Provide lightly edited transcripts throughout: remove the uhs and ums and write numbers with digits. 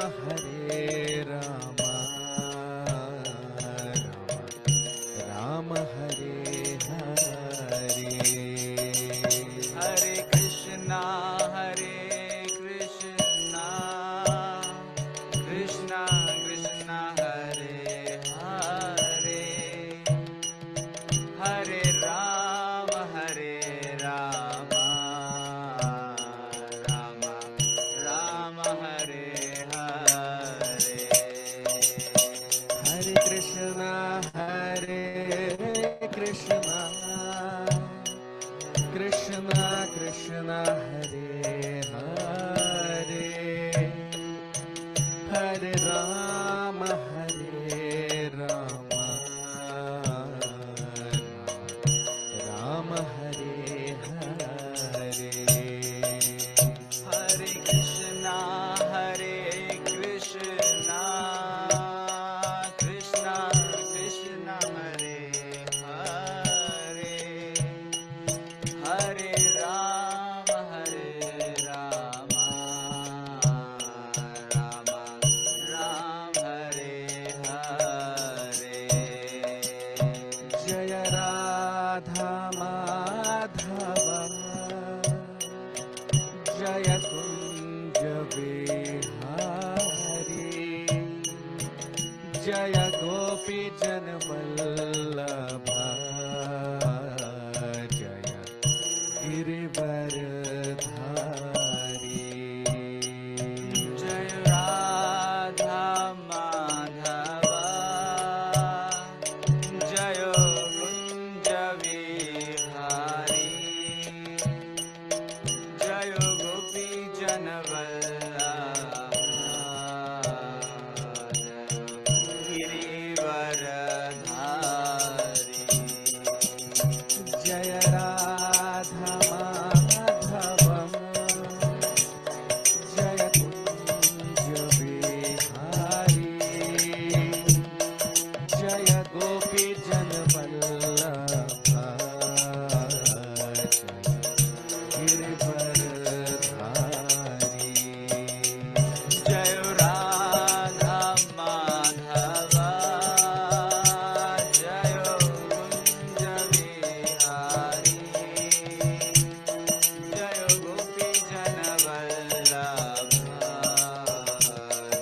Hare Rama, Rama Hare Hare. Hare Krishna, Krishna Krishna, Hare Hare, Hare Rama, Rama Rama, Hare Hare. Hare Krishna, Krishna Krishna, Hare Hare, Hare Rama, Rama Rama, Hare Hare. Hare Krishna, Krishna Krishna, Hare Hare, Hare Rama, Rama Hare Hare. Jaya Radha Madhava, Jaya Kunja Vihari, Jaya Gopi Jana Vallabha, Jaya Girivaradhari. Jaya Radha Madhava, Jaya Kunja Vihari, Jaya Gopi Jana Girivaradhari. Jaya Radha Madhavam, Jaya Kunja Vihari, Jaya Gopi Jana Vallabha, Jaya Girivaradhari. Jaya Radha Madhava, Jaya Kunja Vihari, Jaya Gopi Jana Vallabha,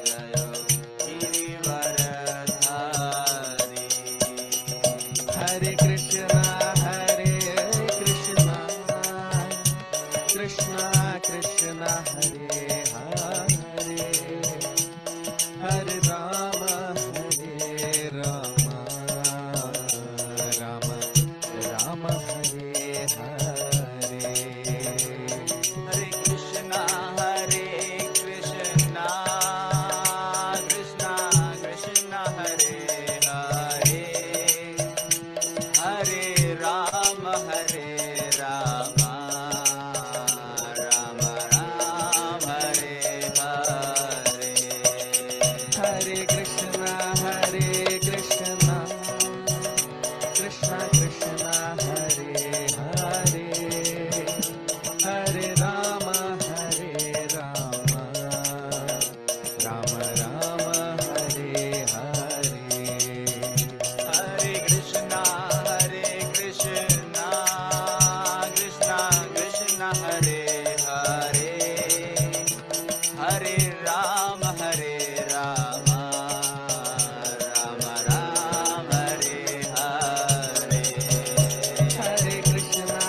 Jaya Girivaradhari. Hare Krishna, Krishna Krishna, Hare Hare, Hare Rama, Rama Rama, Hare Hare. Hare Krishna, Krishna Krishna, Hare Hare, Hare Rama, Rama Rama, Hare Hare. Hare Krishna, Krishna Krishna, Hare Hare, Hare Rama, Rama Rama, Hare Hare. Hare Krishna, Krishna Krishna, Hare Hare, Hare Rama, Rama Rama, Hare Hare. Hare Krishna,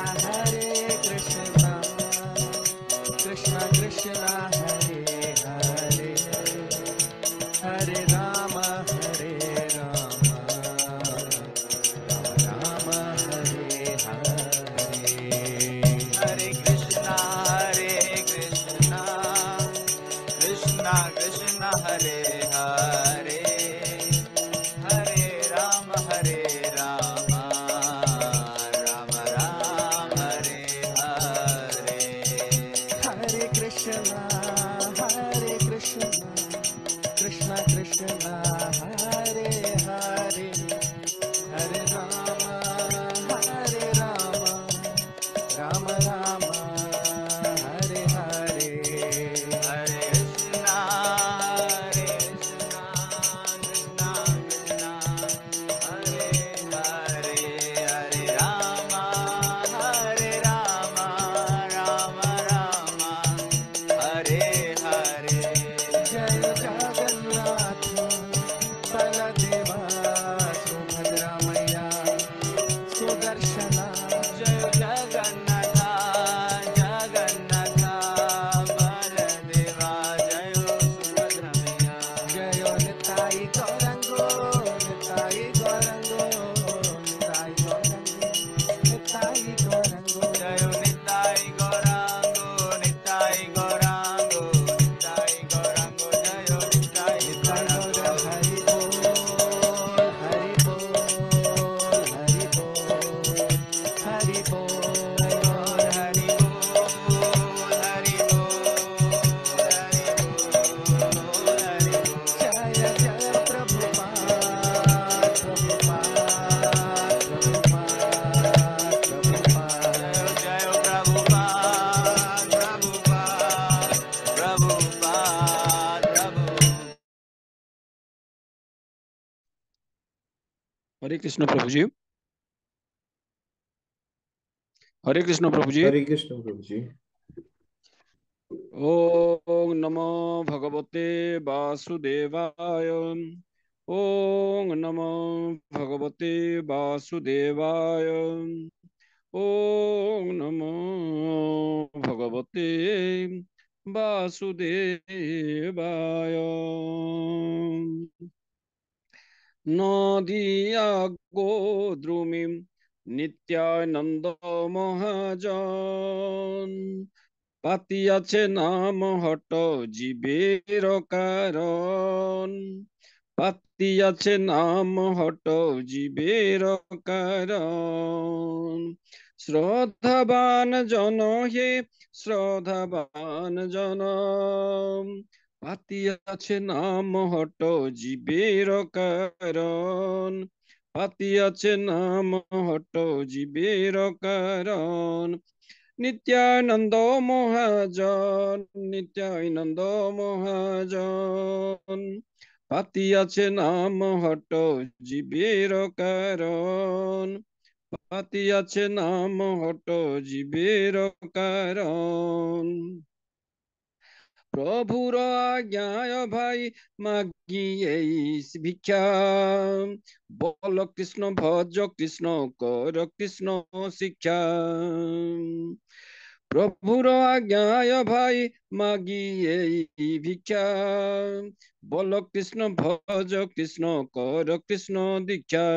Krishna Krishna, Hare Hare, Hare Rama, Rama Rama, Hare Hare. Hare Krishna, हरे कृष्ण प्रभु जी। हरे कृष्ण प्रभु जी। हरे कृष्ण प्रभु जी। ओम नमो भगवते वासुदेवाय। ओम नमो भगवते वासुदेवाय। ओम नमो भगवते वासुदेवाय। नदिया गोद्रुमी नित्यानंद महाजन পাতিয়াছে নাম hot জীবের কারণ। পাতিয়াছে নাম হট জীবের কারণ। শ্রদ্ধাবান জন হে শ্রদ্ধাবান জন, পাতিয়াছে নাম হট জীবের কারণ। পাতিয়াছে নাম হট জীবের কারণ। নিত্যানন্দ মহাজন, নিত্যানন্দ মহাজন, পাতিয়াছে নাম হট জীবের কারণ। পাতিয়াছে নাম হট জীবের কারণ। প্রভুর আজ্ঞায় ভাই মাগি এই ভিক্ষা, বল কৃষ্ণ ভজ কৃষ্ণ কর কৃষ্ণ শিক্ষা। প্রভুর আজ্ঞায় ভাই মাগি এই ভিক্ষা, বল কৃষ্ণ ভজ কৃষ্ণ কর কৃষ্ণ দীক্ষা।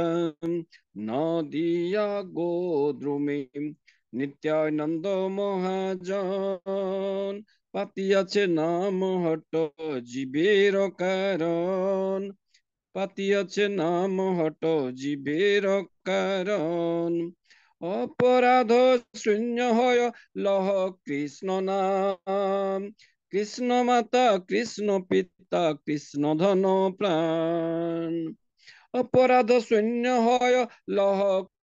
নদিয়া গোদ্রুমে নিত্যানন্দ মহাজন, পাতিয়াছে নাম হট জীবের কারণ। পাতিয়াছে নাম হট জীবের কারণ। অপরাধ শূন্য হয় লহ কৃষ্ণ নাম। কৃষ্ণ মাতা কৃষ্ণ পিতা কৃষ্ণ ধন প্রাণ। অপরাধ শূন্য হয় লহ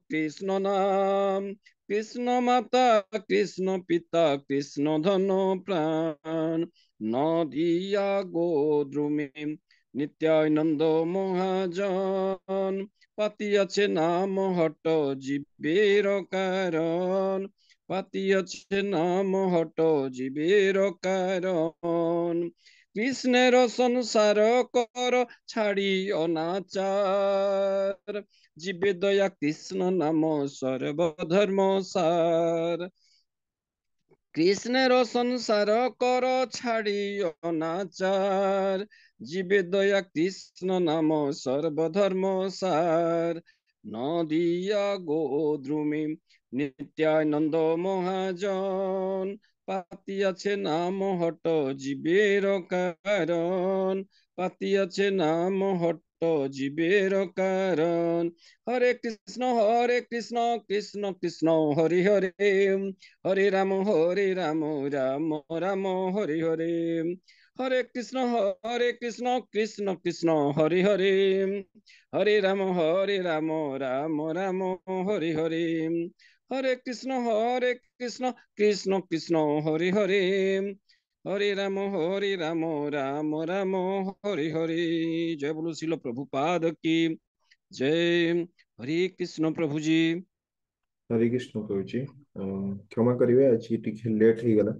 কৃষ্ণ নাম। কৃষ্ণ মাতা কৃষ্ণ পিতা কৃষ্ণ ধন প্রাণ। নদিয়া গোদ্রুমে নিত্যানন্দ মহাজন, পাতিয়াছে নাম হট জীবের কারণ। পাতিয়াছে নাম হট জীবের কারণ। কৃষ্ণের সংসার কর ছাড়ি অনাচার, জীবে দয়া কৃষ্ণ নাম সর্বধর্ম সার। কৃষ্ণের সংসার কর ছাড়ি অনাচার, জীবে দয়া কৃষ্ণ নাম সর্বধর্ম সার। নদিয়া গোদ্রুমে নিত্যানন্দ মহাজন, পাতিয়াছে নাম হট জীবের কারণ। পাতিয়াছে নাম হট জীবের কারণ। হরে কৃষ্ণ কৃষ্ণ কৃষ্ণ হরি হরে, হরে রাম রাম রাম হরে হরে। হরে কৃষ্ণ কৃষ্ণ কৃষ্ণ হরে হরে, হরে রাম রাম রাম হরে হরে। হরে কৃষ্ণ কৃষ্ণ কৃষ্ণ হরে হরে, হরে রাম রাম রাম হরে হরে। জয় বলো শিল প্রভুপাদ কি जय। हरे कृष्ण प्रभु जी। हरे कृष्ण प्रभु जी। क्षमा करिवे आज टिके लेट हो गला।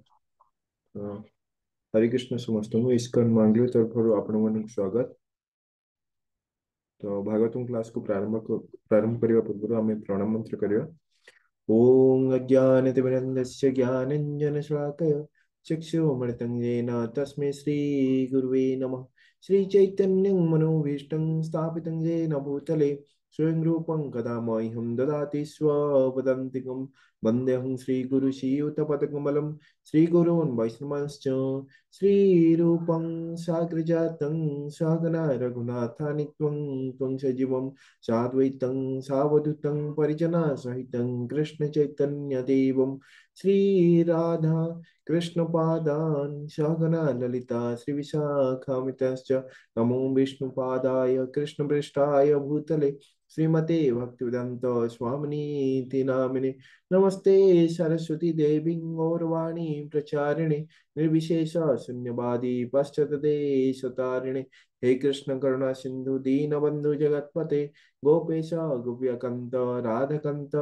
हरे कृष्ण समस्त को इस्कन मंगल तरफ आपण मन स्वागत। तो भागवतम क्लास को प्रारंभ करने पूर्व आम प्रणाम मंत्र करिया। ओम अज्ञानतिमिरन्दस्य ज्ञानञ्जनशलाकय चक्षुरुन्मिलितं येन तस्मै श्रीगुरुवे नमः। श्रीचैतन्यं मनोभीष्टं स्थापितं येन भूतले स्वयं रूपं कदा मह्यं ददाति स्वपदान्तिकं। वन्देऽहं श्रीगुरुश्रीयुतपदकमलं श्रीगुरून् वैष्णवांश्च श्रीरूपं साग्रजातं सहगना रघुनाथानि त्वं सजीवं साद्वैतं सावधूतं परिजनसहितं कृष्णचैतन्यदेवं श्रीराधा कृष्णपादान् सहगना ललिता श्रीविशाखामितश्च नमो विष्णुपादाय कृष्णपृष्ठाय भूतले श्रीमते भक्तिवेदान्त स्वामिनीति नामिने। नमस्ते सरस्वती देवी गौरवाणी प्रचारिणे निर्विशेष शून्यवादी पश्चातदेशतारिणे। हे कृष्ण करुणा सिंधु दीनबंधु जगतपते गोपेश गोप्यकांत राधाकांत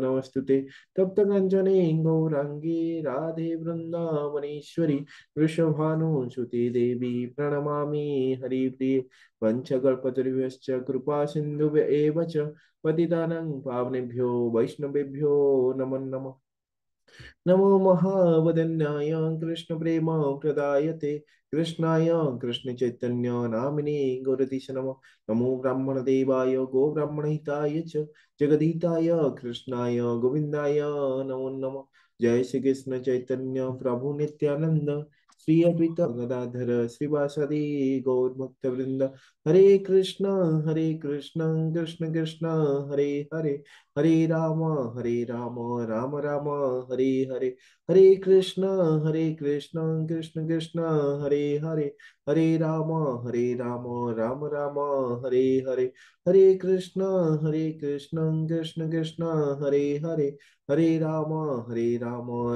नमस्तुते तप्त कंचने गौरांगी राधे वृंदावनेश्वरी वृषभानुसुते देवी प्रणमामि हरिप्रिये वंशकल्पतरुभ्यश्च कृपा सिन्धुभ्य एव च पतितानां पावनेभ्यो वैष्णवेभ्यो नमो नमः नमो महावदन्याय कृष्ण प्रेम प्रदायते कृष्णाय कृष्ण चैतन्य नामिने गौरतीश नमः नमो ब्राह्मण देवाय गो ब्राह्मण हिताय च जगदीताय कृष्णाय गोविंदाय नमो नमः जय श्री कृष्ण चैतन्य प्रभु नित्यानंद श्री अद्वैत गदाधर श्रीवासदि गौर भक्त वृंद हरे कृष्ण कृष्ण कृष्ण हरे हरे हरे राम राम राम हरे हरे हरे कृष्ण कृष्ण कृष्ण हरे हरे हरे राम राम राम हरे हरे हरे कृष्ण कृष्ण कृष्ण हरे हरे हरे राम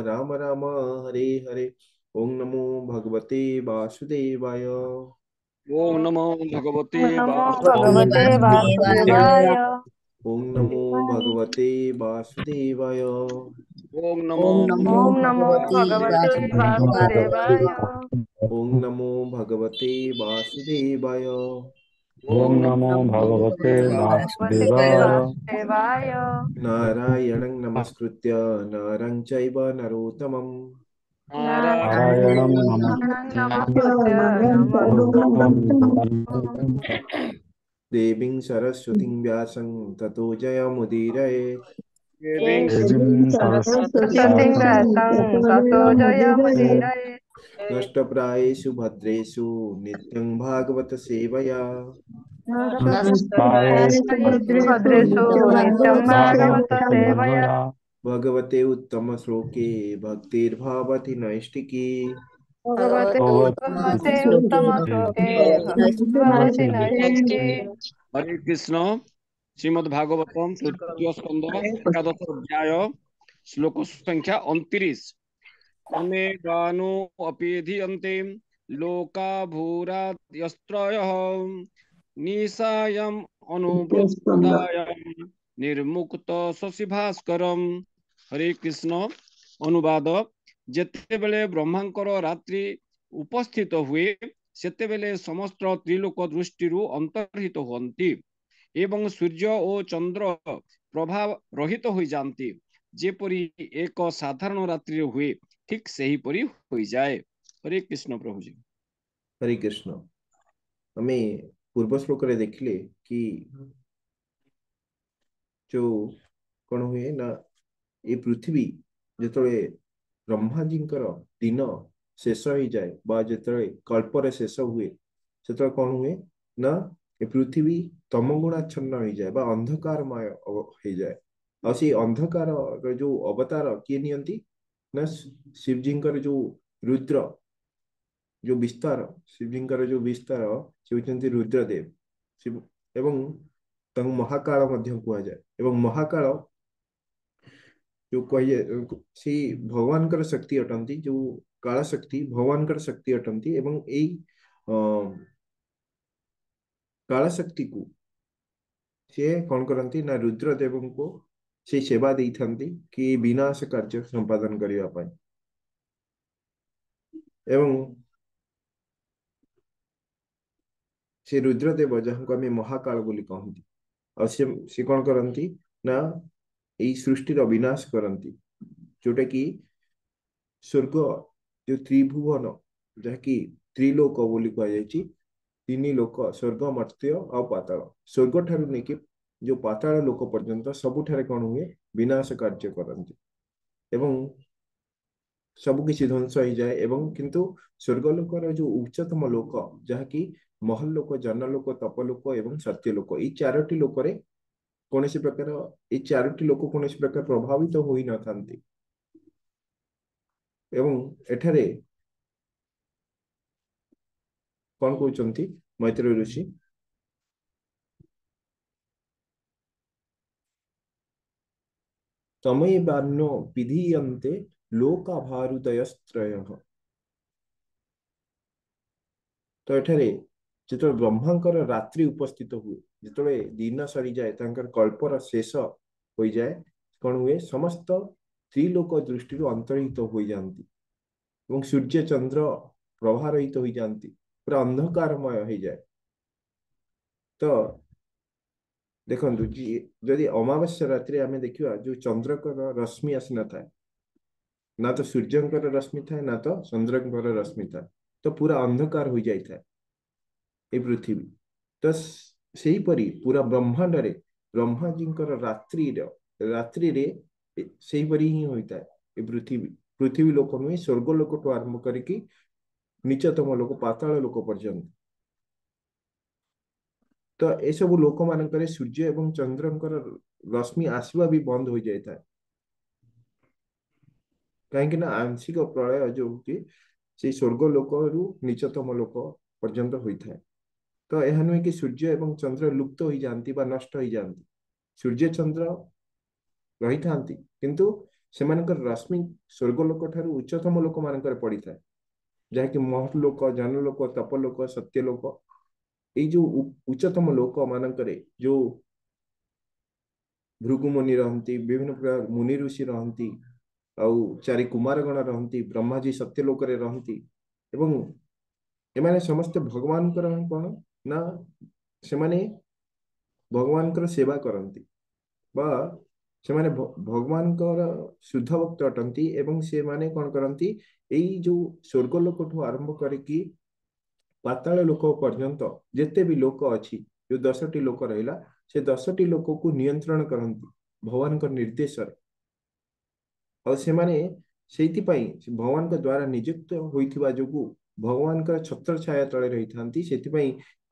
राम राम हरे हरे ओम नमो भगवते वासुदेवाय ओम नमो भगवते नमो वासुदेवाय। भगवते वासुदेवाय। ओम नमो भगवते वासुदेवाय ओम नमो ओम नमो ओम नमो भगवते भगवते वासुदेवाय। वासुदेवाय। ओम नमो भगवते वासुदेवाय ओम ओम नमो नमो ओम नमो भगवते भगवते भगवते वासुदेवाय। वासुदेवाय। वासुदेवाय। नारायणं नमस्कृत्य नरं चैव नरोत्तमं नारायण नारायणं नारायणं नमस्कृत्य नमस्कृत्य नमः देवीं सरस्वतीं व्यासं ततो जयमुदीरये देवीं सरस्वतीं सरस्वतीं व्यासं ततो जयमुदीरये। नष्टप्रायेषु भद्रेषु नित्यं भागवत सेवया नमस्कारेषु नष्टप्रायेषु भद्रेषु नित्यं भागवत भागवते सेवया। सेवया। भगवते उत्तमश्लोके भक्तिर्भावति नैष्टिकी भगवते भगवते भगवते उत्तम श्लोके भक्तिर्भवति नैष्ठिकी। हरे कृष्ण। श्रीमद् भागवतम तृतीय स्कंद एकादश अध्याय श्लोक संख्या 29। अनेकानो अपेधियन्ते लोका भूरा यस्त्रयः निशायम् अनुव्रतायाम् निर्मुक्त शशि भास्करम। हरे कृष्ण। अनुवाद। ଯେତେବେଳେ ବ୍ରହ୍ମାଙ୍କର ରାତ୍ରି ଉପସ୍ଥିତ ହୁଏ ସେତେବେଳେ ସମସ୍ତ ତ୍ରିଲୋକ ଦୃଷ୍ଟିରୁ ଅନ୍ତର୍ହିତ ହୁଅନ୍ତି ଏବଂ ସୂର୍ଯ୍ୟ ଓ ଚନ୍ଦ୍ର ପ୍ରଭା ରହିତ ହୋଇଯାନ୍ତି। ଯେପରି ଏକ ସାଧାରଣ ରାତ୍ରିରେ ହୁଏ ଠିକ ସେହିପରି ହୋଇଯାଏ। हरे कृष्ण प्रभु जी। हरे कृष्ण हमें पूर्व श्लोक रे देखिले कि जो कौन हुए ना ये पृथ्वी जेतळे ब्रह्माजींकर दिन शेष हो जाए बा जेतळे कल्पर शेष हुए सेतळे कौन हुए ना ये पृथ्वी तमगुणाच्छन्न हो जाए बा अंधकारमय हो जाए और से अंधकार रो जो अवतार किए नियंती ना शिवजींकर जो रुद्र जो विस्तार शिवजींकर जो विस्तार से होचंती रुद्रदेव शिव एवं तंग महाकाल मध्य कुआ जाए एवं महाकाल जो कहिए से भगवान कर शक्ति अटंती जो काला शक्ति भगवान कर शक्ति अटंती एवं एई काला शक्ति को से कौन करंती ना रुद्रदेव को से सेवा देइथंती कि विनाश कार्य संपादन करिया पाई एवं से रुद्रदेव जहाँ को आम महाकाल बोली कहती और से कौन करती ना यही सृष्टिर विनाश करती जोटा कि स्वर्ग जो त्रिभुवन जहाँकि त्रिलोक बोली कहुई तीन लोक स्वर्ग मर्त्य और पाताल स्वर्ग ठार नहीं जो पाताल लोक पर्यंत सबुठारे कौन हुए विनाश कार्य करती एवं सबकिछि ध्वंस हो जाए एवं किंतु स्वर्गलोकर जो उच्चतम लोक जहाँकि महल लोक जनलोक तपलोक एवं सत्यलोक ये चारोटी लोकरे कौन प्रकार ये चारोटी लोक कौन प्रकार प्रभावित तो होई न थांती एवं एठारे कौन कहते मैत्री ऋषि तमय बान्यो विधीयन्ते लोका भारुदयस्त्रयः तो एठारे ଯେତେବେଳେ ବ୍ରହ୍ମାଙ୍କର ରାତ୍ରି ଉପସ୍ଥିତ ହୁଏ, ଯେତେବେଳେ ଦିନ ସରିଯାଏ, ତାଙ୍କର କଳ୍ପର ଶେଷ ହୋଇଯାଏ, କଣ ହୁଏ, ସମସ୍ତ ସ୍ତ୍ରୀ ଲୋକ ଦୃଷ୍ଟିରୁ ଅନ୍ତର୍ହିତ ହୋଇଯାଆନ୍ତି ଏବଂ ସୂର୍ଯ୍ୟ ଚନ୍ଦ୍ର ପ୍ରଭାରହିତ ହୋଇଯାଆନ୍ତି, ପୁରା ଅନ୍ଧକାରମୟ ହେଇଯାଏ। ତ ଦେଖନ୍ତୁ, ଯଦି ଅମାବାସ୍ୟା ରାତିରେ ଆମେ ଦେଖିବା, ଯୋଉ ଚନ୍ଦ୍ରଙ୍କର ରଶ୍ମି ଆସିନଥାଏ, ନା ତ ସୂର୍ଯ୍ୟଙ୍କର ରଶ୍ମି ଥାଏ, ନା ତ ଚନ୍ଦ୍ରଙ୍କର ରଶ୍ମି ଥାଏ, ତ ପୁରା ଅନ୍ଧକାର ହୋଇଯାଇଥାଏ এই ପୃଥିବୀ। ତ ସେହିପରି ପୁରା ବ୍ରହ୍ମାଣ୍ଡରେ ବ୍ରହ୍ମାଜୀଙ୍କର ରାତ୍ରିରେ ସେହିପରି ହିଁ ହୋଇଥାଏ ଏ ପୃଥିବୀ। ପୃଥିବୀ ଲୋକ ନୁହେଁ, ସ୍ୱର୍ଗ ଲୋକଠୁ ଆରମ୍ଭ କରିକି ନିଚତମ ଲୋକ, ପାତାଳ ଲୋକ ପର୍ଯ୍ୟନ୍ତ। ତ ଏସବୁ ଲୋକମାନଙ୍କରେ ସୂର୍ଯ୍ୟ ଏବଂ ଚନ୍ଦ୍ରଙ୍କର ରଶ୍ମି ଆସିବା ବି ବନ୍ଦ ହୋଇଯାଇଥାଏ, କାହିଁକି ନା ଆଂଶିକ ପ୍ରଳୟ ଯୋଉଠି ସେଇ ସ୍ୱର୍ଗ ଲୋକରୁ ନିଚତମ ଲୋକ ପର୍ଯ୍ୟନ୍ତ ହୋଇଥାଏ। ତ ଏହା ନୁହେଁ କି ସୂର୍ଯ୍ୟ ଏବଂ ଚନ୍ଦ୍ର ଲୁପ୍ତ ହୋଇଯାଆନ୍ତି ବା ନଷ୍ଟ ହୋଇଯାଆନ୍ତି। ସୂର୍ଯ୍ୟ ଚନ୍ଦ୍ର ରହିଥାନ୍ତି, କିନ୍ତୁ ସେମାନଙ୍କର ରଶ୍ମି ସ୍ୱର୍ଗ ଲୋକ ଠାରୁ ଉଚ୍ଚତମ ଲୋକମାନଙ୍କର ପଡିଥାଏ, ଯାହାକି ମହର୍ଲୋକ, ଜନଲୋକ, ତପଲୋକ, ସତ୍ୟଲୋକ। ଏଇ ଯୋଉ ଉଚ୍ଚତମ ଲୋକ ମାନଙ୍କରେ ଯୋଉ ଭୃଗୁମୁନି ରହନ୍ତି, ବିଭିନ୍ନ ପ୍ରକାର ମୁନି ଋଷି ରହନ୍ତି, ଆଉ ଚାରି କୁମାରଗଣ ରହନ୍ତି, ବ୍ରହ୍ମାଜୀ ସତ୍ୟଲୋକରେ ରହନ୍ତି, ଏବଂ ଏମାନେ ସମସ୍ତେ ଭଗବାନଙ୍କର କଣ ନା ସେମାନେ ଭଗବାନଙ୍କର ସେବା କରନ୍ତି, ବା ସେମାନେ ଭଗବାନଙ୍କର ଶୁଦ୍ଧ ଭକ୍ତ ଅଟନ୍ତି, ଏବଂ ସେମାନେ କଣ କରନ୍ତି, ଏଇ ଯୋଉ ସ୍ୱର୍ଗ ଲୋକଠୁ ଆରମ୍ଭ କରିକି ପାତାଳ ଲୋକ ପର୍ଯ୍ୟନ୍ତ ଯେତେ ବି ଲୋକ ଅଛି, ଯୋଉ 10ଟି ଲୋକ ରହିଲା, ସେ 10ଟି ଲୋକକୁ ନିୟନ୍ତ୍ରଣ କରନ୍ତି ଭଗବାନଙ୍କ ନିର୍ଦ୍ଦେଶରେ। ଆଉ ସେମାନେ ସେଇଥିପାଇଁ ଭଗବାନଙ୍କ ଦ୍ଵାରା ନିଯୁକ୍ତ ହୋଇଥିବା ଯୋଗୁଁ ଭଗବାନଙ୍କର ଛତ୍ର ଛାୟା ତଳେ ରହିଥାନ୍ତି। ସେଥିପାଇଁ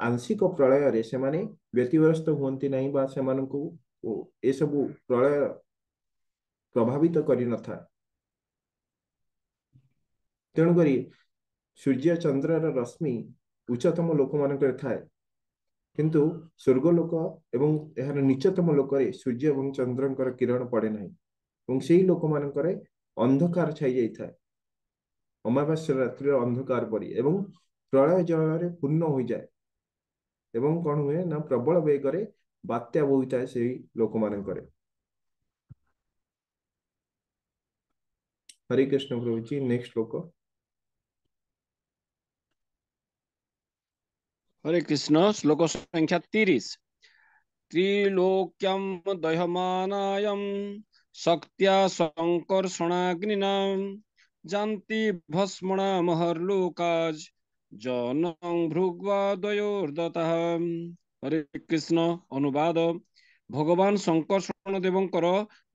ଆଂଶିକ ପ୍ରଳୟରେ ସେମାନେ ବ୍ୟତିବ୍ୟସ୍ତ ହୁଅନ୍ତି ନାହିଁ, ବା ସେମାନଙ୍କୁ ଏସବୁ ପ୍ରଳୟ ପ୍ରଭାବିତ କରିନଥାଏ। ତେଣୁକରି ସୂର୍ଯ୍ୟ ଚନ୍ଦ୍ରର ରଶ୍ମି ଉଚ୍ଚତମ ଲୋକମାନଙ୍କରେ ଥାଏ, କିନ୍ତୁ ସ୍ୱର୍ଗ ଲୋକ ଏବଂ ଏହାର ନିଚତମ ଲୋକରେ ସୂର୍ଯ୍ୟ ଏବଂ ଚନ୍ଦ୍ରଙ୍କର କିରଣ ପଡେ ନାହିଁ, ଏବଂ ସେଇ ଲୋକମାନଙ୍କରେ ଅନ୍ଧକାର ଛାଇ ଯାଇଥାଏ, ଅମାବାସ୍ୟା ରାତ୍ରିର ଅନ୍ଧକାର ପରି, ଏବଂ ପ୍ରଳୟ ଜଳରେ ପୂର୍ଣ୍ଣ ହୋଇଯାଏ, ଏବଂ କଣ ହୁଏ ନା ପ୍ରବଳ ବେଗରେ ବାତ୍ୟା ବୋହିଥାଏ ସେଇ ଲୋକମାନଙ୍କରେ। ହରେ କୃଷ୍ଣ ପ୍ରଭୁଜୀ, ନେକ୍ସଟ ଶ୍ଲୋକ। हरे कृष्ण। श्लोक संख्या 30। त्रिलोक्यं दह्यमानायं शक्त्या संकर्षणाग्निना जानति भस्मणा महर्लोकाज जनं भृग्वा द्वयोर्दतः। हरे कृष्ण। अनुवाद। भगवान शंकर्षण देवंकर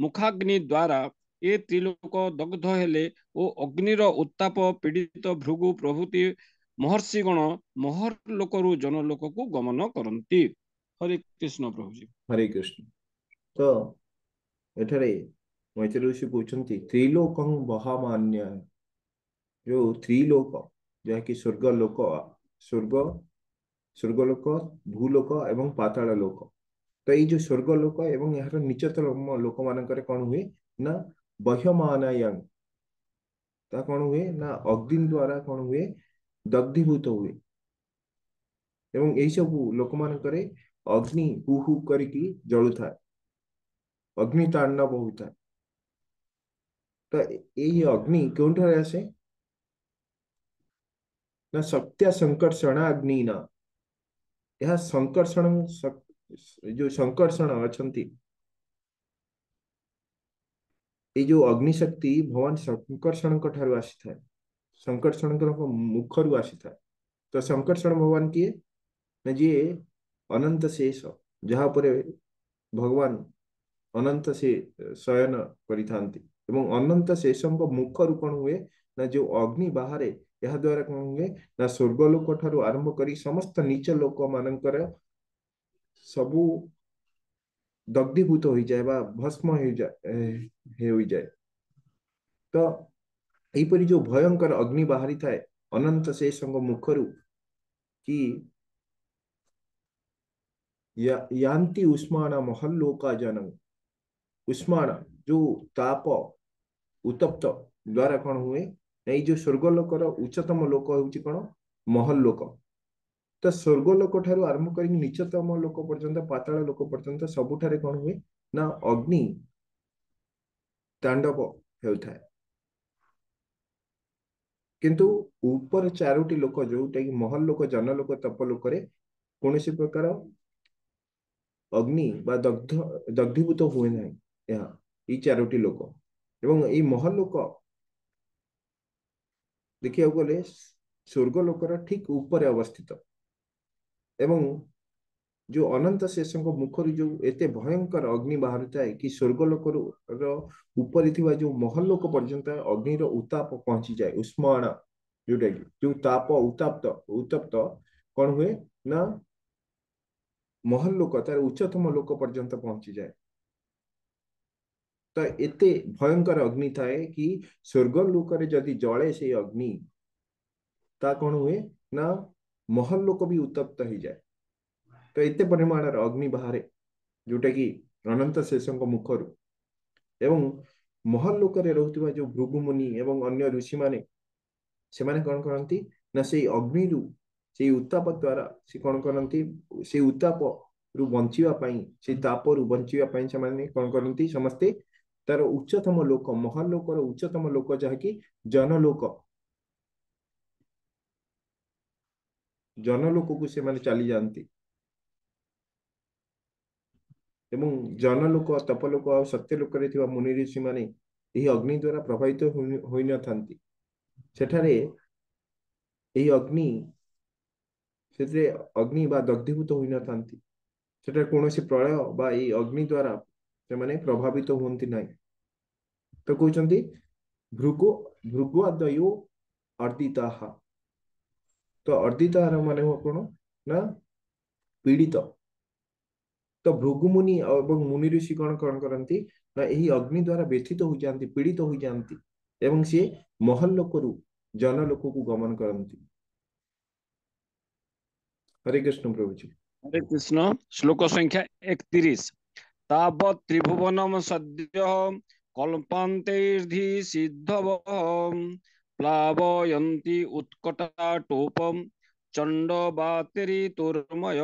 मुखाग्नि द्वारा ए त्रिलोक दग्ध हेले ओ अग्निर उत्ताप पीड़ित भृगु प्रभृति महर्षिगण महर लोकरू जनलोक को गमन करती। हरे कृष्ण प्रभुजी। हरे कृष्ण। तो एठारे मैत्री ऋषि कहते त्रिलोकं वहामान्य, जो त्रिलोक जहाँकि स्वर्ग लोक, स्वर्गलोक, भूलोक एवं पाताल लोक। तो ये जो स्वर्गलोक एवं यार निचतम लोक मानकर कौन हुए ना बह्यमानायं, ता कौन हुए ना अग्नि द्वारा कौन हुए दग्धीभूत हुए, एवं यही सब लोक मानकर अग्नि हु हु करिकी जलुଥାଏ, अग्नि तांडव होता है। तो ये अग्नि क्योंठारे आसे ना सत्या संकर्षण अग्नि ना, यह संकर्षण जो संकर्षण अछंती, ये जो अग्निशक्ति भगवान संकर्षण ठारू आसी था, संकर्षण मुखरू आसी था। तो संकर्षण भगवान किए ना जी अनंत शेष, जहाँ पर भगवान अनंत से शयन करिथांती, एवं अनंत शेषंक मुखरू कौन हुए ना जो अग्नि बाहर, यह द्वारा कौन हुए ना स्वर्गलोक ठारू आरंभ करी समस्त नीच लोक मानकर सबू दग्धीभूत हो जाए बा भस्म हो जाए। तो यहीपरि जो भयंकर अग्नि बाहरी थाए अनंत शेषंक मुखरू कि यान्ति उष्माण महल्लोका जनम, उष्माण जो ताप उत्तप्त द्वारा कौन हुए, ये जो स्वर्गलोकर उच्चतम लोक हूँ कौन महल्लोक, तो स्वर्ग लोक ठारू आरंभ कर नीचतम लोक पर्यंत पाताल लोक पर्यंत सबुठारे कौन हुए ना अग्नि तांडव हेउथाए किंतु ऊपर चारोटी लोक जोटा कि महल लोक जनलोक तपलोक कौन प्रकार अग्नि बा दग्ध दग्धीभूत हुए ना ये चारोटी लोक एवं ये महल लोक देखिए गले स्वर्ग लोकर ठीक ऊपर अवस्थित एवं जो अनंत शेषों मुखर जो एते भयंकर अग्नि बाहर थाए कि स्वर्गलोक ऊपर थिबा जो महल लोक पर्यंत अग्निर उताप पहुंची जाए उष्माण जोटा कि जो ताप उताप्त उत्तप्त कौन हुए ना महल लोक तार उच्चतम लोक पर्यंत पहुंची जाए तो एते भयंकर अग्नि थाए कि स्वर्ग लोक जदि जले से अग्नि ता कौन हुए ना महल लोक भी उत्तप्त हो जाए तो एते परिमाण अग्नि बाहर जोटा कि अनंत शेषों मुखर एवं महल लोक रोकवा जो भृगुमुनि एवं अन्य ऋषि माने से माने कौन करती ना से अग्नि रु से उत्ताप द्वारा से कौन करती से उत्ताप रु बंचिवाई से ताप रु बंचिवाई से माने कौन करती समस्ते तार उच्चतम लोक महल लोकर उच्चतम लोक जहाँकि जनलोक को से माने चली जाती एवं जनलोक तपलोक और सत्यलोक मुनि ऋषि माने यही अग्नि द्वारा प्रभावित होई न थांती सेठारे यही अग्नि से अग्नि बा दग्धीभूत होई न थांती सेटा कौन प्रलय बा ये अग्नि द्वारा से माने प्रभावित होती ना तो कहते भृगु भृगुआदयो अर्दिता तो अर्दिता माने हो कौन ना पीड़ित तो भृगुमुनि एवं मुनि ऋषि कौन कौन करती ना यही अग्नि द्वारा व्यथित हो जाती पीड़ित हो जाती एवं सी महल लोकरू जनलोक को गमन करती हरे कृष्ण प्रभु जी हरे कृष्ण। श्लोक संख्या 31। तावत् त्रिभुवनम सद्य कल्पान्तेर्धि सिद्धवः प्लावयन्ति उत्कटाटोपम चंडवातेरितोर्मय।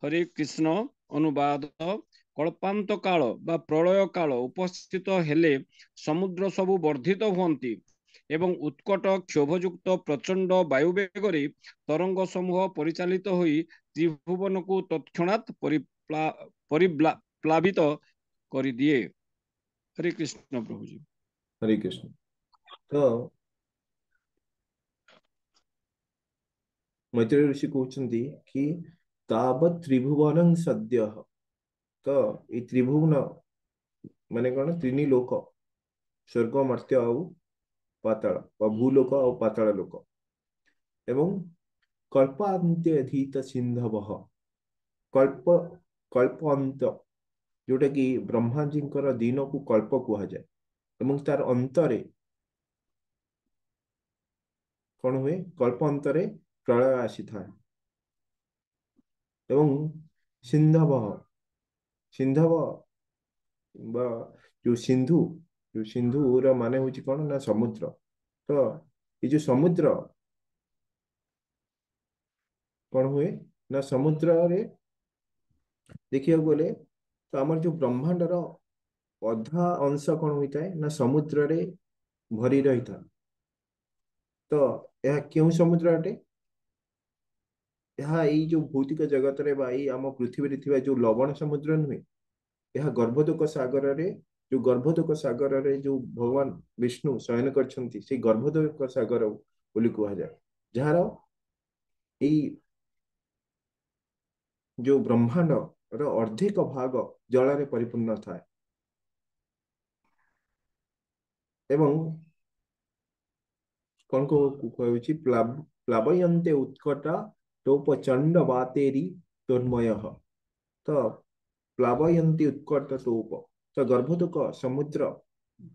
हरे कृष्ण। अनुवाद। कल्पांत काल बा प्रलय काल उपस्थित हेले समुद्र सबु वर्धित हुअन्ति एवं उत्कट क्षोभयुक्त प्रचंड वायुवेगरे तरंग समूह परिचालित होई त्रिभुवन को तत्क्षणात् प्लावित कर दिए। हरे कृष्ण प्रभु जी। हरे कृष्ण। तो मैत्रेय ऋषि कहते कि तावत् त्रिभुवन सद्य तो ये त्रिभुवन माने कौन तीन लोक स्वर्ग मर्त्य आउ पाताल भूलोक और पाताल लोक एवं कल्पांत्यधीत सिंधव कल्प कल्प अंत जोटा कि ब्रह्मा जी दिन को कल्प कह जाए एवं तार अंतरे कौन हुए कल्प अंतरे प्रलय आसी था एवं सिंधव सिंधव जो सिंधु माने हूँ कौन ना समुद्र तो ये जो समुद्र कौन हुए ना समुद्र रे देखिए गले तो आमर जो ब्रह्मांडर अधा अंश कौन होता है ना समुद्र रे भरी रही था तो यह क्यों समुद्र अटे यह यही जो भौतिक जगत रे बा आम पृथ्वी रे जो लवण समुद्र नुहे यह गर्भोदक सागर रे जो गर्भोदक सागर रे जो भगवान विष्णु शयन करछंती से गर्भोदक सागर बोली कहा जाए जार यही जो ब्रह्मांड रो अर्धेक भाग जल रे परिपूर्ण था एवं कौन को कहउछि प्लावयन्ते उत्कटा टोपचंड बातेरी तन्मय तो प्लावयन्ती उत्कट टोप तो गर्भोदक समुद्र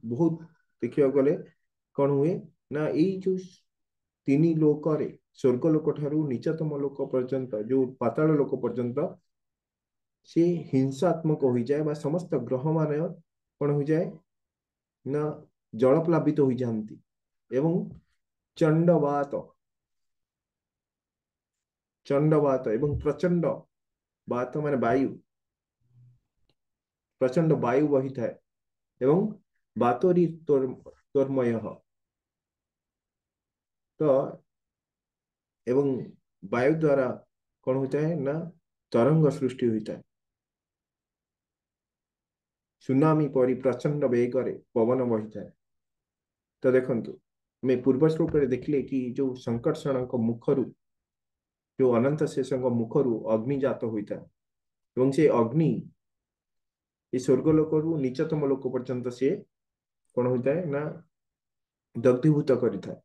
बहुत देखिया गले कौन हुए ना यही जो तीन लोक रे स्वर्ग लोक ठारू नीचतम लोक पर्यंत जो पाताल लोक पर्यंत से हिंसात्मक हो जाए समस्त ग्रह मान कौन हो जाए ना जल प्लावित हो जाती एवं चंडवात चंड बात एवं प्रचंड बात माने वायु, प्रचंड वायु बही थाए एवं बातोरी तोरमय तो एवं वायु द्वारा कौन होता है ना तरंग सृष्टि होता है, सुनामी परी प्रचंड वेगरे पवन बही थाए। तो देखंतु मैं पूर्व श्लोक रे देखले कि जो संकर्षण मुखरु, जो अनंत शेषଙ୍କ मुखरु अग्नि जात होता है एवं से अग्नि ये स्वर्ग लोकरु नीचतम लोक पर्यंत से कौन होता है ना दग्धीभूत करिथा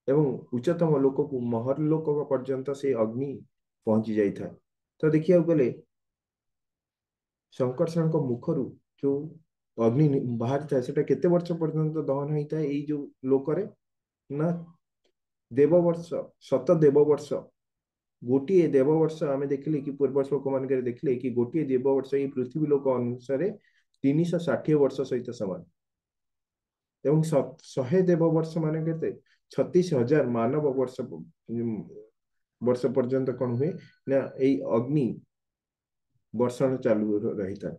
एवं उच्चतम लोक को महर लोक पर्यंत से अग्नि पहुंची जाई था। तो देखिए गले संकर्षण मुखरु जो अग्नि बाहर था सेटा केते वर्ष पर्यंत दहन होता है ये जो लोकरे ना देव वर्ष, शत देव वर्ष, गोटे देव वर्ष आम देखले कि पूर्व श्लोक मान देखले कि गोटे देव वर्ष ये पृथ्वी लोक अनुसार 360 वर्ष सहित समान एवं 100 देव वर्ष मान के 36,000 मानव वर्ष वर्ष पर्यंत कौन हुए ना यही अग्नि वर्षण चालू रही था,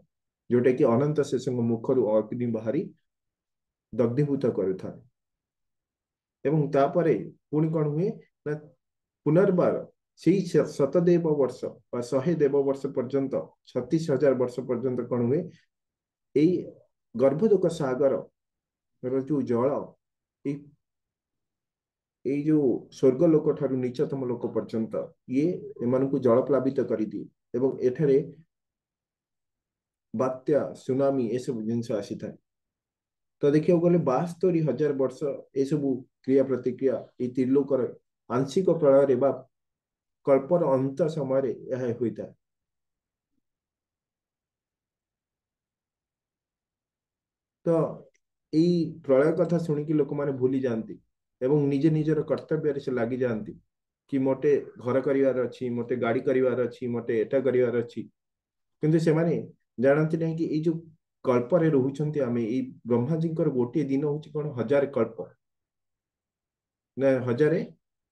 जोटा कि अनंत शेष मुखर अग्नि बाहरी दग्धीभूत करुथा एवं तापरे पुणी कौन हुए ना पुनर्बार से शतदेव वर्ष 100 देव वर्ष पर्यंत 36,000 वर्ष पर्यंत कौन हुए यही गर्भदोक सागर जो जल जो स्वर्ग लोक ठारू नीचतम लोक पर्यंत ये एमान को जल प्लावित कर दिए एवं एठारे बात्या सुनामी ए सब जिनस आसी था। तो देखिए गले 72,000 वर्ष ए सब क्रिया प्रतिक्रिया ये त्रिलोकर आंशिक प्रलय बा कल्पर अंत समय यह होता है। तो यही प्रलय कथा शुणिकी लोक मैंने भूली जाती एवं निजे निजर कर्तव्य से लगी जाती कि मोटे घर करिवार अच्छी, मोटे गाड़ी करिवार अच्छी, मोटे एटा करिवार अच्छी, किंतु से माने जानती नहीं कि ये जो कल्परे रोचंती आमे ये ब्रह्मा जी गोटे दिन हूँ कौन 1000 कल्प ना 1000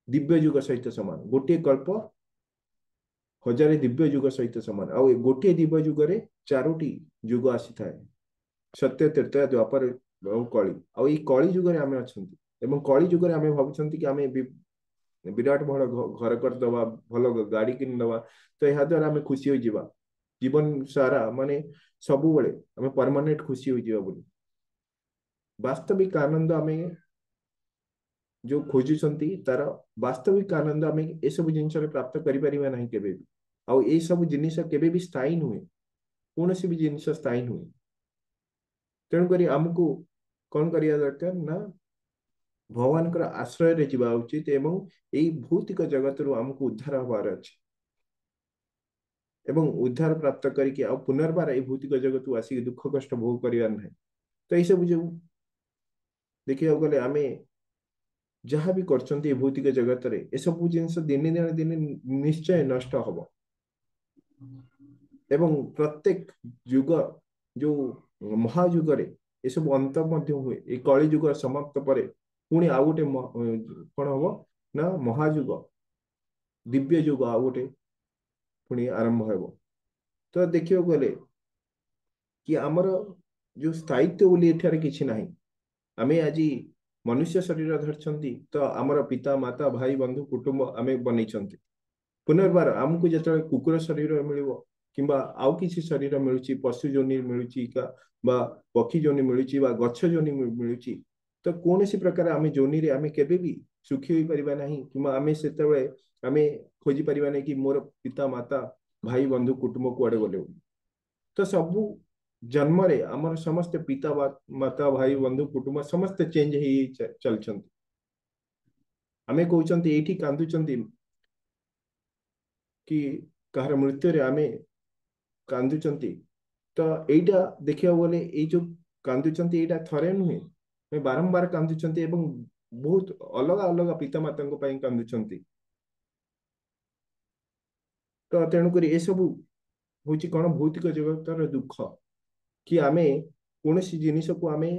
दिव्य युग सहित समान, गोटे कल्प 1000 दिव्य युग सहित समान आ गोटे दिव्य युग 4टी युग आसी थाए सत्य त्रेता द्वापर कली आ कली युग आम अच्छा एवं कली युग आम भावुं कि आम विराट बड़ घर करदे भल गाड़ी किनदे तो यह द्वारा आम खुशी हो जीवन सारा माने सब बड़े आम परमानेंट खुशी हो वास्तविक आनंद आम जो खोजुंट तार वास्तविक आनंद आम ए सब जिन प्राप्त करें ना केबे भी आउ ये सब जिनिस केबे भी स्थायी नुहे, कौन भी जिनिस स्थायी नुहे। तेणुक आमको कौन करिया दरकार ना भगवान आश्रय रे जीवा उचित एवं यही भौतिक जगत रु आमको उद्धार हबार अच्छे एवं उद्धार प्राप्त करके आ पुनर्बार ये भौतिक जगत को आसिक दुख कष्ट भोग करिवार नहीं। तो ये सब जो देखिए गले आम जहाँ भी कर भौतिक जगत रे ये सब जिनिस दिने दिन दिन निश्चय नष्ट हम एवं प्रत्येक युग जो महायुग रे ये सब अंत मध्य हुए ये कली युग समाप्त पर पुणी आउ गोटे कौन हम ना महायुग दिव्य युग आउ गोटे पुणी आरंभ हो। तो देखिए गले कि आमर जो स्थायित्व बोली एठारे किछि नाही, आमे आज मनुष्य शरीर धरछंती तो आमर पिता माता भाई बंधु कुटुंब आमे बनैछंती, पुनर्बार आमको जतले कुकुर शरीर मिलिबो किंबा आउ किछि शरीर मिलुची पशु जोनि मिलुची का बा पक्षी जोनि मिलुची बा गच्छ जोनि मिलुची तो कौन सी प्रकार आम जोनि रे आम केबे भी सुखी होई परिबा नाही किंबा आमे सेतबे आमे खोजी परिबा नाही कि मोर पिता माता भाई बंधु कुटुंब कुआडे गले। तो सबु जन्म रे आमर समस्त पिता माता भाई बंधु कुटुंब समस्त चेंज ही चलछंती, आमे कहउछंती एठी कांदुछंती कि कहार मृत्यु रे आमे कांदुचंती। तो एटा देखिया बोले ए जो कांदुचंती एटा थरे नुहे मैं बारंबार कांदुचंती एवं बहुत अलग अलग पिता माता को पई कांदुचंती। तो तेणु करी ए सब होची कोन भौतिक जगतर दुख कि आमे कोनसी जिनिस को आमे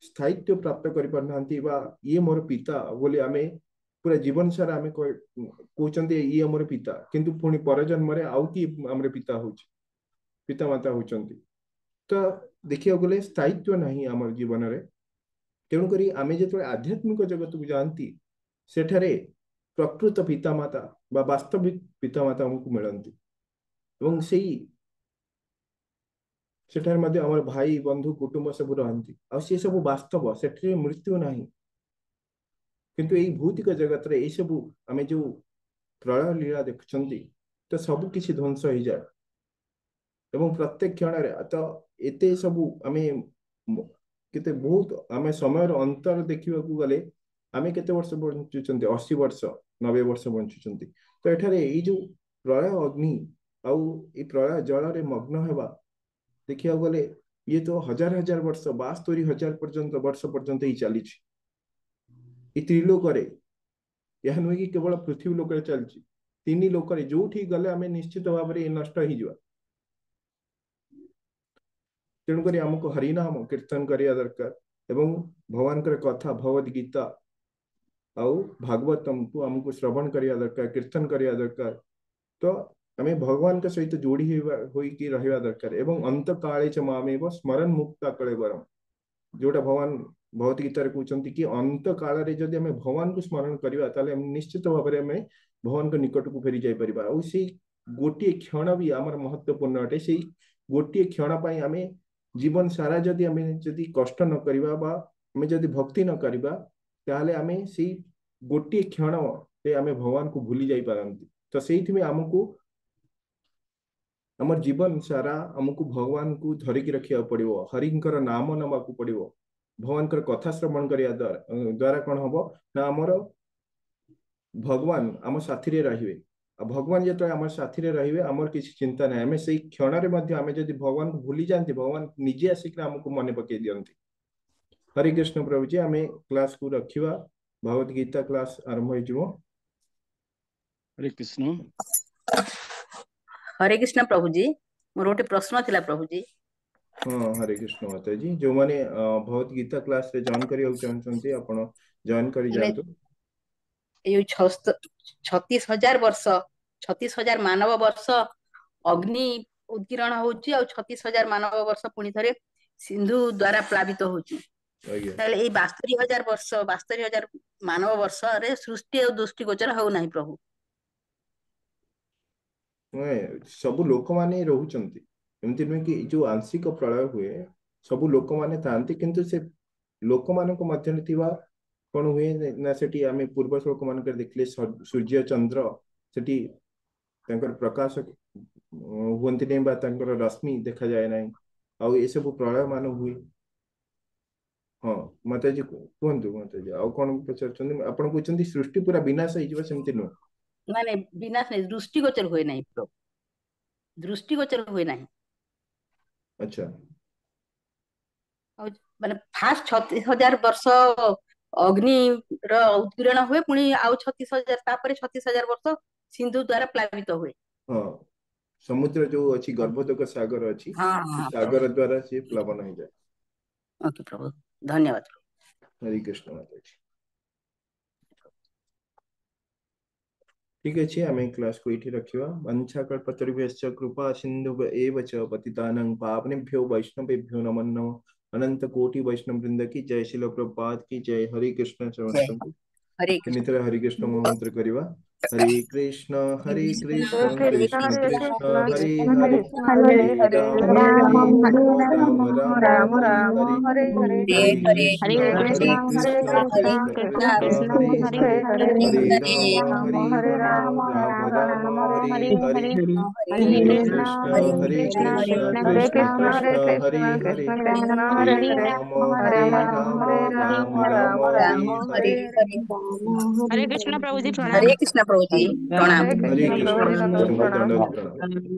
स्थायित्व प्राप्त करि परनांती बा ये मोर पिता बोली आमे पूरा जीवन सारा आम कहते ये आमर पिता किंतु पुणी पर जन्म आउ कि आमर पिता हो पिता माता होचंती तो देखिया गले स्थायित्व नहीं आमर जीवन रे तेणुक आम जो आध्यात्मिक जगत को जाती सेठारे प्रकृत पितामाता बा वास्तविक पितामाता हमको मिलती एवं सेठारे मध्य आमर भाई बंधु कुटुंब सब रहती आ सी सब वास्तव सेठे मृत्यु नहीं किंतु यही भौतिक जगत रे सब आम जो प्रलय लीला देखुंती तो सब किसी ध्वंस हो जाए एवं प्रत्येक क्षण तो एते सब आम केते बहुत आम समय अंतर देखा गले आम केते वर्ष बंचुंट 80 वर्ष 90 वर्ष बंचुंट तो एठारे ये जो प्रलय अग्नि आउ ये प्रलय जल रे मग्न हेबा देखिया गले ये तो हजार हजार वर्ष 72,000 पर्यंत वर्ष पर्यंत ही चली ये त्रिलोक यह नुहे कि केवल पृथ्वी लोक चलती 3 लोक जो गले आम निश्चित भाव में नष्ट हो तेणुक आमको हरिनाम कीर्तन करिया दरकार एवं भगवान कथा भगवद गीता आउ भागवतम को आमको श्रवण करिया दरकार कीर्तन करिया दरकार तो आम भगवान के सहित जोड़ी होइकी रहिवा दरकार एवं अंत काले च मामेव स्मरण मुक्ता कलेवरम जोटा भगवान भगवत गीता कहते कि अंत काल रे जदि आम भगवान को स्मरण करवा ताले निश्चित भाव में आम भगवान के निकट को फेरी जाई परिबा और से गोटे क्षण भी आमर महत्वपूर्ण अटे से गोटे क्षण पाई आम जीवन सारा जदि आम जदि कष्ट न करिबा बा आम जदि भक्ति न करिबा ताले आम से गोटे क्षण रे आम भगवान को भूली जाई पारंती तो सेइथि में हमको हमर जीवन सारा हमको भगवान को धरिकी रखिया पड़िबो हरिंकर नाम नवा को पड़िबो भगवान कर कथा श्रवण करिया द्वारा कौन हम ना आमर भगवान आम साथी रे रहिबे भगवान जो आम साथी रे रहिबे आमर किसी चिंता नहीं आम से क्षण रे मध्य आम जदि भगवान को भूली जाती भगवान निजे आसिक आमको मन पकई दियंती हरे कृष्ण प्रभु जी आम क्लास को रखिबा भगवत गीता क्लास आरंभ हो हरे कृष्ण प्रभु जी मोर गोटे प्रश्न थिला प्रभु जी हाँ हरे कृष्ण माता जी जो माने भगवत गीता क्लास रे जॉइन करिया चाहछंती आपण जॉइन करि जातु ये 36,000 वर्ष 36,000 मानव वर्ष अग्नि उद्गिरण होची और 36,000 मानव वर्ष पुणी थरे सिंधु द्वारा प्लावित होची ताले 72,000 वर्ष 72,000 मानव वर्ष रे सृष्टि और दृष्टि गोचर हो नाही प्रभु सब लोक माने रहउचंती एमती नुहे कि जो आंशिक प्रलय हुए सब लोक माने थांती किंतु से लोक मान को मध्य थिबा कौन हुए ना सेठी आमे पूर्व श्लोक मान कर देखले सूर्य चंद्र सेठी तंकर प्रकाश हुंती नै बा तंकर रश्मि देखा जाए नै आ ए सब प्रलय मान हुए हाँ माता जी कहंतु माता जी आ कोन पचरचंदी आपण कहचंदी सृष्टि पूरा विनाश हो जिवो सेमती नु माने विनाश नै दृष्टि गोचर होय नै दृष्टि गोचर होय नै अच्छा माने फास्ट 36,000 वर्ष अग्नि र उत्कीर्ण हुए पुणी आउ 36,000 तापर 36,000 वर्ष सिंधु द्वारा प्लावित हुए हाँ समुद्र जो अछि गर्भोदक सागर अछि सागर द्वारा से प्लावन हो जाए ओके प्रभु धन्यवाद हरे कृष्ण माता जी ठीक अछि आमे क्लास को इठी रखिवा वंशा कल्पतरुभ्यश्च कृपा सिन्धु एव च पतितानां पावनेभ्यो वैष्णवेभ्यो नमो नमः अनंत कोटि वैष्णव वृंद की जय शिल प्रभुपाद की जय हरे कृष्ण हरे कृष्ण मंत्र करिवा हरे कृष्ण कृष्ण कृष्ण हरे हरे हरे राम राम हरे हरे हरे कृष्ण कृष्ण हरे हरे हरे राम राम हरे हरे हरे कृष्ण कृष्ण हरे हरे हरे राम राम राम हरे हरे हरे कृष्ण प्रभु जी प्रणाम हरे कृष्ण प्रभु जी प्रणाम हरे कृष्ण प्रणाम प्रणाम